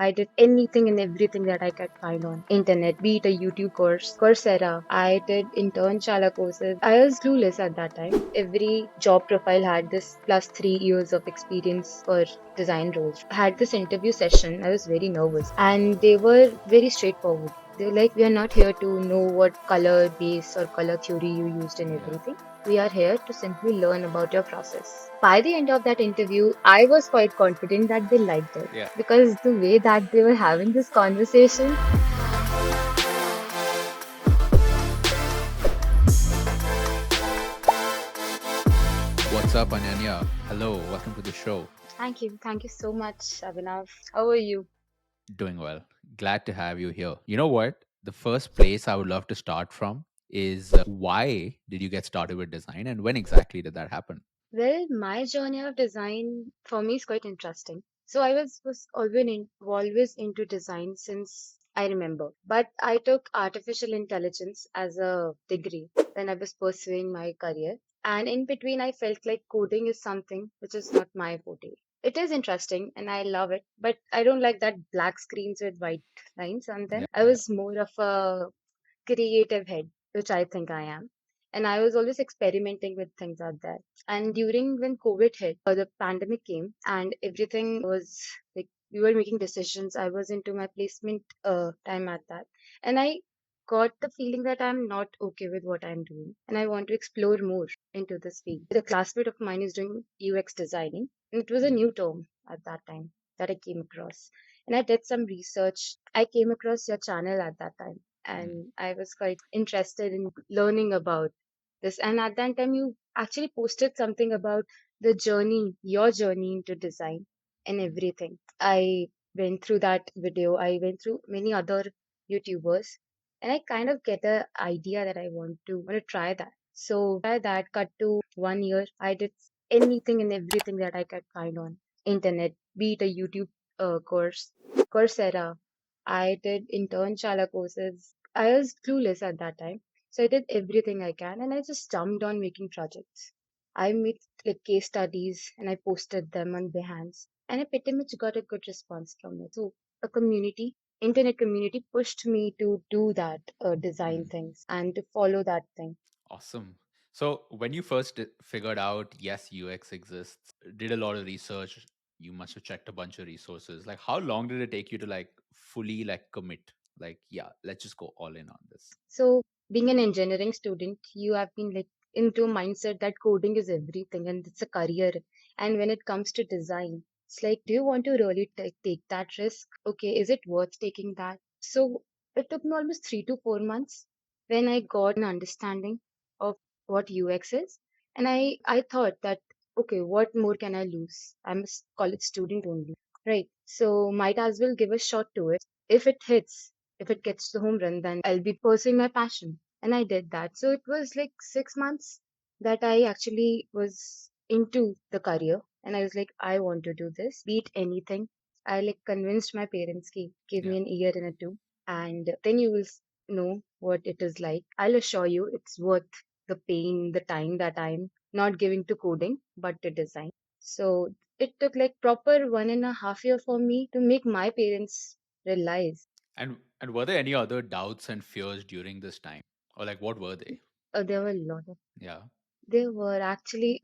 I did anything and everything that I could find on internet, be it a YouTube course, Coursera. I did internshala courses. I was clueless at that time. Every job profile had this plus 3 years of experience for design roles. I had this interview session. I was very nervous and they were very straightforward. They were like, we are not here to know what color base or color theory you used in Yeah. everything. We are here to simply learn about your process. By the end of that interview, I was quite confident that they liked it Yeah. because the way that they were having this conversation. What's up, Ananya? Hello, welcome to the show. Thank you. Thank you so much, Abhinav. How are you? Doing well. Glad to have you here. You know what? The first place I would love to start from is why did you get started with design and when exactly did that happen? Well, my journey of design for me is quite interesting. So I was always into design since I remember. But I took artificial intelligence as a degree when I was pursuing my career. And in between, I felt like coding is something which is not my forte. It is interesting and I love it, but I don't like that black screens with white lines on them. Yeah. I was more of a creative head, which I think I am. And I was always experimenting with things out there. And during when COVID hit, the pandemic came and everything was like we were making decisions. I was into my placement time at that. And I got the feeling that I'm not okay with what I'm doing. And I want to explore more into this field. The classmate of mine is doing UX designing. And it was a new term at that time that I came across. And I did some research. I came across your channel at that time Mm. and I was quite interested in learning about this. And at that time, you actually posted something about the journey, your journey into design and everything. I went through that video. I went through many other YouTubers, and I kind of get the idea that I want to try that. So by that, cut to 1 year, I did anything and everything that I could find on internet, be it a YouTube course, Coursera. I did internshala courses. I was clueless at that time. So I did everything I can and I just jumped on making projects. I made like case studies and I posted them on Behance. And I pretty much got a good response from it. So a community, internet community pushed me to do that, design Mm. things and to follow that thing. Awesome. So, when you first figured out, yes, UX exists, did a lot of research, you must have checked a bunch of resources. Like, how long did it take you to fully commit? Like, yeah, let's just go all in on this. So, being an engineering student, you have been like into a mindset that coding is everything and it's a career. And when it comes to design, it's like, do you want to really take that risk? Okay, is it worth taking that? So, it took me almost 3 to 4 months when I got an understanding of what UX is. And I thought that, okay, what more can I lose? I'm a college student only, right? So, might as well give a shot to it. If it hits, if it gets the home run, then I'll be pursuing my passion. And I did that. So it was like 6 months that I actually was into the career. And I was like, I want to do this, beat anything. I like convinced my parents, give Yeah. me an year and a two. And then you will know what it is like. I'll assure you it's worth the pain, the time that I'm not giving to coding, but to design. So it took like proper 1.5 year for me to make my parents realize. And were there any other doubts and fears during this time? Or what were they? There were a lot of. Yeah. There were actually,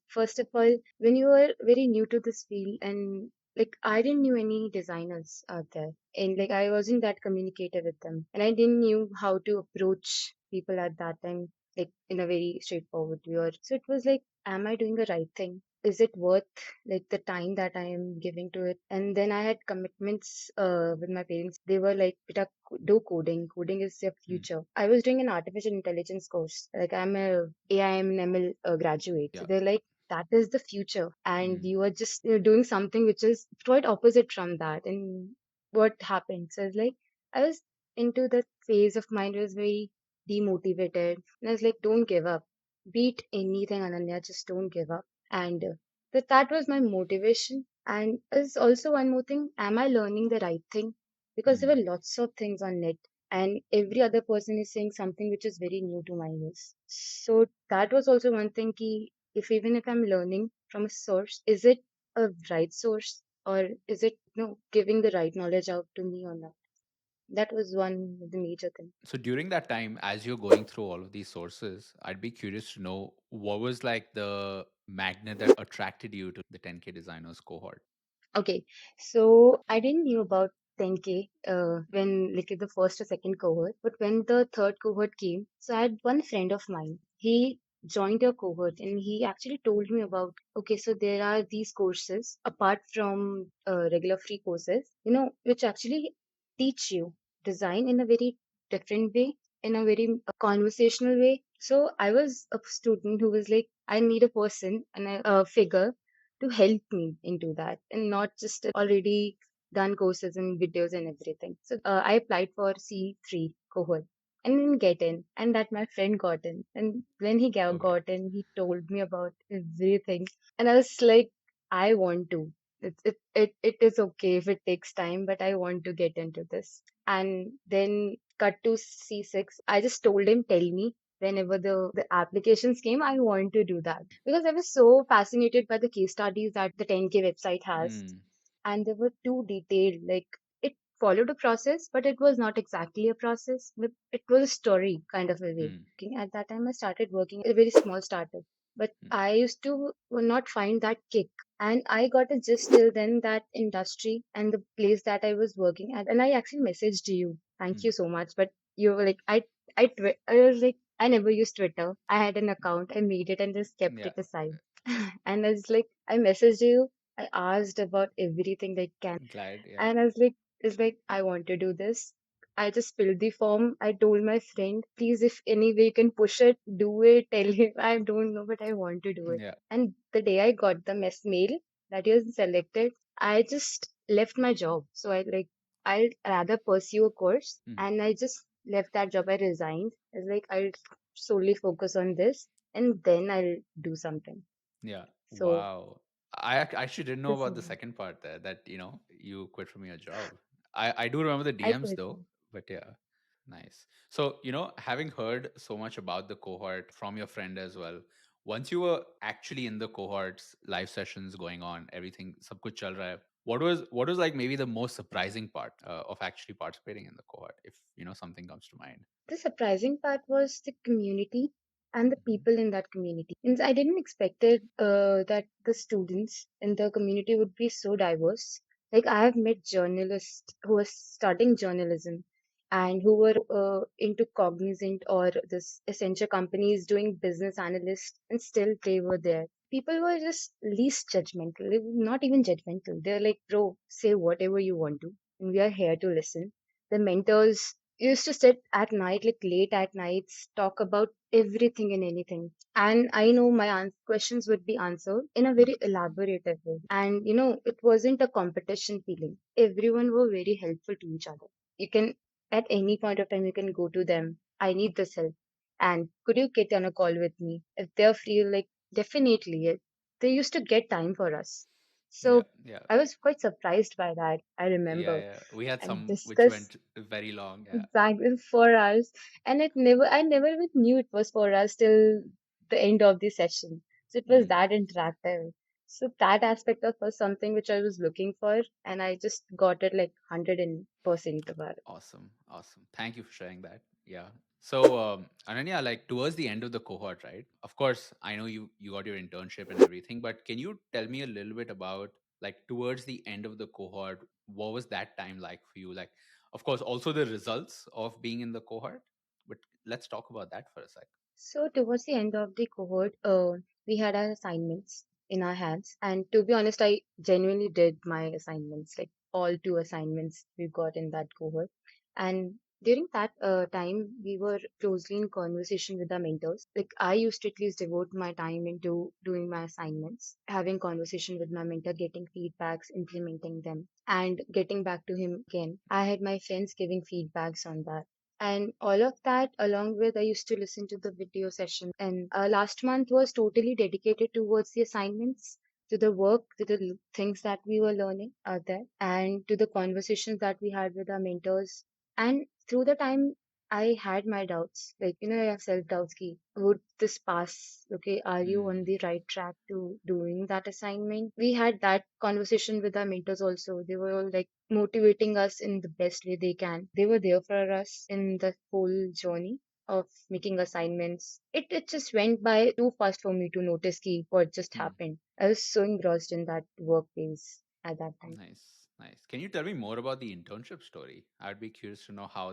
first of all, when you were very new to this field, and like I didn't knew any designers out there, and like I wasn't that communicative with them, and I didn't knew how to approach people at that time, like in a very straightforward way. So it was like, am I doing the right thing? Is it worth like the time that I am giving to it? And then I had commitments with my parents. They were like, "Beta, do coding. Coding is your Mm. future." I was doing an artificial intelligence course. Like I'm a AI and ML graduate. So Yeah. they're like, that is the future. And Mm. you are just doing something which is quite opposite from that. And what happened? So it's like, I was into that phase of mind was very demotivated. And I was like, don't give up. Beat anything, Ananya. Just don't give up. And that was my motivation. And there's also one more thing. Am I learning the right thing? Because there Mm. were lots of things on net and every other person is saying something which is very new to my ears. So that was also one thing ki if even if I'm learning from a source, is it a right source or is it giving the right knowledge out to me or not. That was one of the major thing. So during that time, as you're going through all of these sources, I'd be curious to know what was like the magnet that attracted you to the 10K designers cohort. Okay, so I didn't knew about 10K when like the first or second cohort, but when the third cohort came, so I had one friend of mine. He joined your cohort and he actually told me about, okay, so there are these courses apart from regular free courses, which actually teach you design in a very different way, in a very conversational way. So I was a student who was like, I need a person and a figure to help me into that and not just already done courses and videos and everything. So I applied for C3 cohort and didn't get in, and that my friend got in. And when he Okay. got in, he told me about everything, and I was like, I want to. It is okay if it takes time, but I want to get into this. And then cut to C6. I just told him, tell me whenever the applications came, I want to do that because I was so fascinated by the case studies that the 10K website has, Mm, and they were too detailed. Like it followed a process, but it was not exactly a process. But it was a story kind of a way. mm, At that time, I started working at a very small startup, but mm, I used to not find that kick. And I got a gist till then that industry and the place that I was working at. And I actually messaged you. Thank mm. you so much. But you were like, I was like, I never used Twitter. I had an account. I made it and just kept Yeah, it aside. And I was like, I messaged you. I asked about everything they can. glad. Yeah, And I was like, it's like, I want to do this. I just filled the form. I told my friend, please, if any way you can push it, do it. Tell him I don't know, but I want to do it. yeah. And the day I got the mess mail that he was selected, I just left my job. So I'd rather pursue a course, Mm, and I just left that job. I resigned. I was like, I'll solely focus on this and then I'll do something. yeah. So Wow. Actually didn't know this about is the second part there. That you quit from your job. I do remember the I DMs quit. though, but yeah. Nice. So, having heard so much about the cohort from your friend as well, once you were actually in the cohorts, live sessions going on, everything, sab kuch chal raha hai, what was like maybe the most surprising part of actually participating in the cohort, if something comes to mind? The surprising part was the community and the Mhm. people in that community. And I didn't expect it that the students in the community would be so diverse. Like I have met journalists who are studying journalism and who were into Cognizant or this Accenture companies doing business analyst, and still they were there. People were just least judgmental. They were not even judgmental. They're like, bro, say whatever you want to, and we are here to listen. The mentors used to sit at night, like late at nights, talk about everything and anything. And I know my questions would be answered in a Mm. very elaborative way. And it wasn't a competition feeling. Everyone were very helpful to each other. You can, at any point of time, you can go to them. I need this help. And could you get on a call with me? If they're free, like, definitely. They used to get time for us. Yeah, So yeah, I was quite surprised by that, I yeah, remember, yeah. We had and some which discussed went very long. Yeah. exactly 4 hours. And I never even knew it was 4 hours till the end of the session. So it was Mm. that interactive. So that aspect of was something which I was looking for, and I just got it like 100% about it. Awesome. Awesome. Thank you for sharing that. Yeah. So, Ananya, like towards the end of the cohort, right? Of course, I know you got your internship and everything, but can you tell me a little bit about like towards the end of the cohort, what was that time like for you? Like, of course, also the results of being in the cohort, but let's talk about that for a sec. So towards the end of the cohort, we had our assignments in our hands, and to be honest, I genuinely did my assignments, like all two assignments we got in that cohort. And during that time, we were closely in conversation with our mentors. Like I used to at least devote my time into doing my assignments, having conversation with my mentor, getting feedbacks, implementing them, and getting back to him again. I had my friends giving feedbacks on that, and all of that, along with I used to listen to the video session. And last month was totally dedicated towards the assignments, to the work, to the things that we were learning out there, and to the conversations that we had with our mentors. And through the time, I had my doubts. Like, I have self-doubts. Ki, would this pass? Okay, are you on Mm, the right track to doing that assignment? We had that conversation with our mentors also. They were all like motivating us in the best way they can. They were there for us in the whole journey of making assignments. It just went by too fast for me to notice ki what just mm. happened. I was so engrossed in that work phase at that time. Nice, nice. Can you tell me more about the internship story? I'd be curious to know how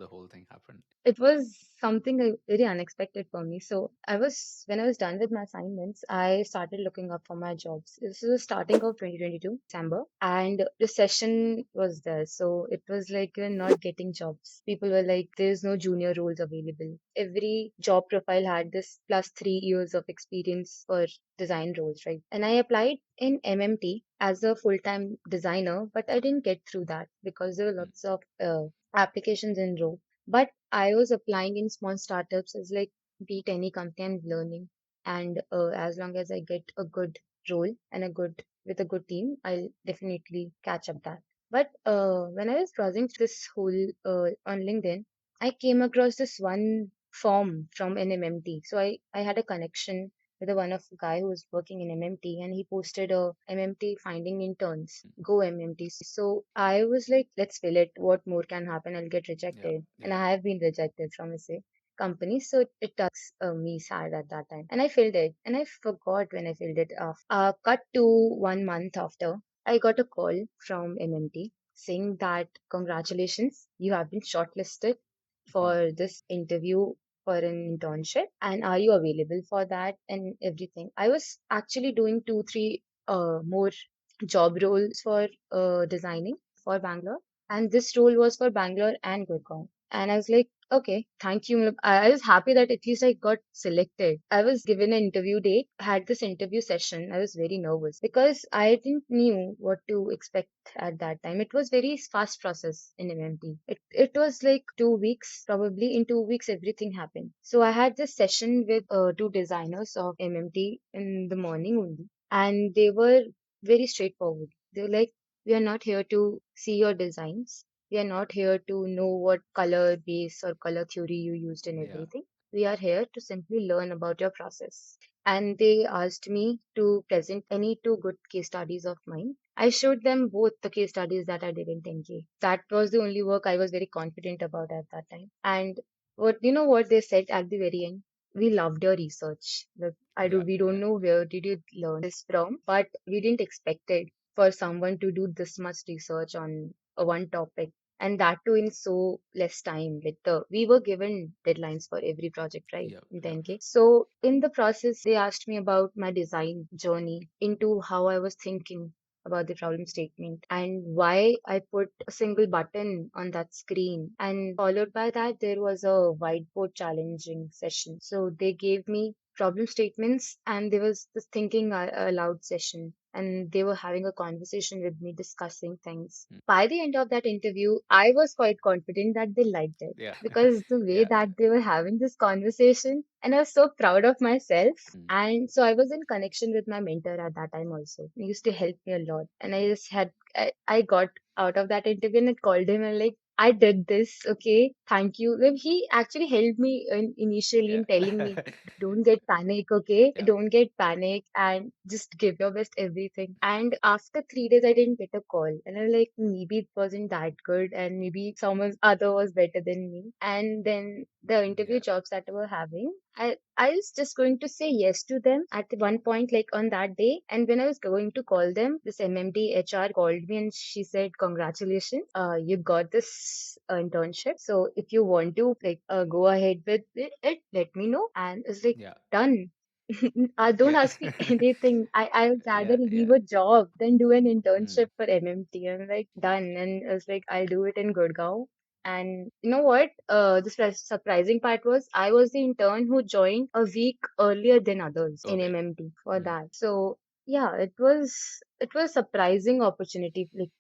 the whole thing happened. It was something very unexpected for me. So when I was done with my assignments, I started looking up for my jobs. This was starting of 2022, December, and the session was there. So it was like we're not getting jobs. People were like, there's no junior roles available. Every job profile had this plus 3 years of experience for design roles, right? And I applied in MMT as a full-time designer, but I didn't get through that because there were Mm, lots of applications in row. But I was applying in small startups as like beat any company I'm learning. And as long as I get a good role and with a good team, I'll definitely catch up that. But when I was browsing through this whole on LinkedIn, I came across this one form from an MMT. So I had a connection with one of the guy who was working in MMT, and he posted a MMT finding interns, mm. go MMT. So I was like, let's fill it. What more can happen? I'll get Yeah, rejected. And yeah. I have been rejected from a company. So it makes me sad at that time. And I filled it. And I forgot when I filled it off. Cut to 1 month after, I got a call from MMT saying that congratulations, you have been shortlisted for this interview for an internship, and are you available for that and everything. I was actually doing 2 3 more job roles for designing for Bangalore, and this role was for Bangalore and Gurgaon. And I was like, okay, thank you. I was happy that at least I got selected. I was given an interview date, had this interview session. I was very nervous because I didn't knew what to expect at that time. It was very fast process in MMT. It was like 2 weeks, probably in 2 weeks everything happened. So I had this session with two designers of MMT in the morning only, and they were very straightforward. They were like, we are not here to see your designs. We are not here to know what color base or color theory you used in Yeah. everything. We are here to simply learn about your process. And they asked me to present any two good case studies of mine. I showed them both the case studies that I did in 10K. That was the only work I was very confident about at that time. And what they said at the very end? We loved your research. Like, Yeah, we don't yeah, know where did you learn this from, but we didn't expect it for someone to do this much research on a one topic, and that too in so less time. Like we were given deadlines for every project, right? yeah, In yeah. 10K. So in the process, they asked me about my design journey into how I was thinking about the problem statement and why I put a single button on that screen. And followed by that, there was a whiteboard challenging session. So they gave me problem statements, and there was this thinking aloud session, and they were having a conversation with me discussing things. Mm, By the end of that interview, I was quite confident that they liked it yeah, because the way yeah. that they were having this conversation, and I was so proud of myself. Mm, And so I was in connection with my mentor at that time also. He used to help me a lot. And I got out of that interview and I called him and like, I did this. Okay. Thank you. Like, he actually helped me initially yeah, in telling me, don't get panic. Okay. yeah, Don't get panic and just give your best everything. And after 3 days, I didn't get a call. And I was like, maybe it wasn't that good. And maybe someone other was better than me. And then the interview yeah. jobs that I were having, I was just going to say yes to them at one point, like on that day. And when I was going to call them, this MMD HR called me and she said, congratulations, you got this internship. So if you want to like go ahead with it, let me know. And it's like, Yeah, done. Don't yeah, ask me anything. I would rather yeah, leave yeah. a job than do an Mm, internship for MMT. I'm like, done. And I was like, I'll do it in Gurgaon. And you know what? The surprising part was I was the intern who joined a week earlier than others in okay. MMT for Mm, that. So yeah, it was surprising opportunity. Like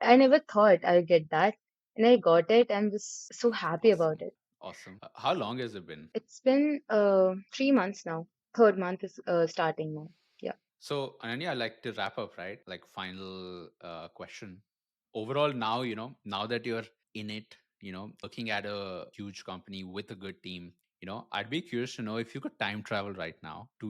I never thought I'd get that, and I got it. I'm just so happy about awesome, it. awesome. How long has it been? It's been 3 months now. Third month is starting now. Yeah. So, Ananya, I like to wrap up, right? Like, final question. Overall, now, now that you're in it, working at a huge company with a good team. I'd be curious to know if you could time travel right now to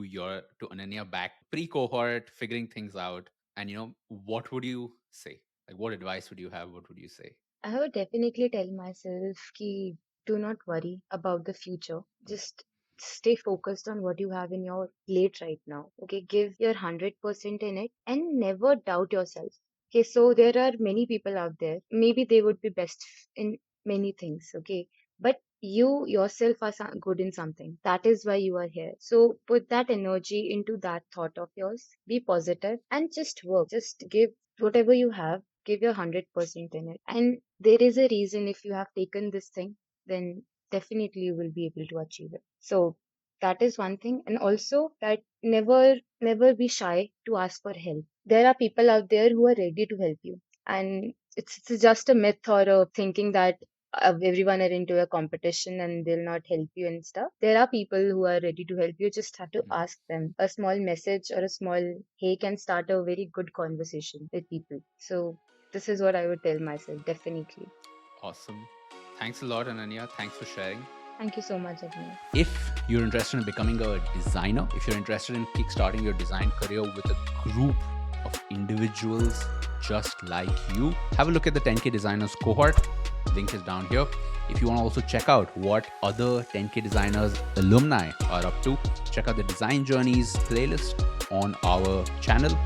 Ananya back pre-cohort, figuring things out, and what would you say? Like, what advice would you have? What would you say? I would definitely tell myself ki do not worry about the future. Just stay focused on what you have in your plate right now. Okay, give your 100% in it and never doubt yourself. Okay, so there are many people out there. Maybe they would be best in many things. Okay, but you yourself are good in something. That is why you are here. So put that energy into that thought of yours. Be positive and just work. Just give whatever you have, give your 100% in it. And there is a reason if you have taken this thing, then definitely you will be able to achieve it. So that is one thing. And also that never be shy to ask for help. There are people out there who are ready to help you. And it's just a myth or a thinking that everyone are into a competition and they'll not help you and stuff. There are people who are ready to help you. Just have to Mhm. ask them. A small message or a small hey can start a very good conversation with people. So this is what I would tell myself, definitely. Awesome. Thanks a lot, Ananya. Thanks for sharing. Thank you so much, Agni. If you're interested in becoming a designer, if you're interested in kickstarting your design career with a group of individuals just like you, have a look at the 10K Designers cohort. Link is down here. If you want to also check out what other 10K Designers alumni are up to, check out the Design Journeys playlist on our channel.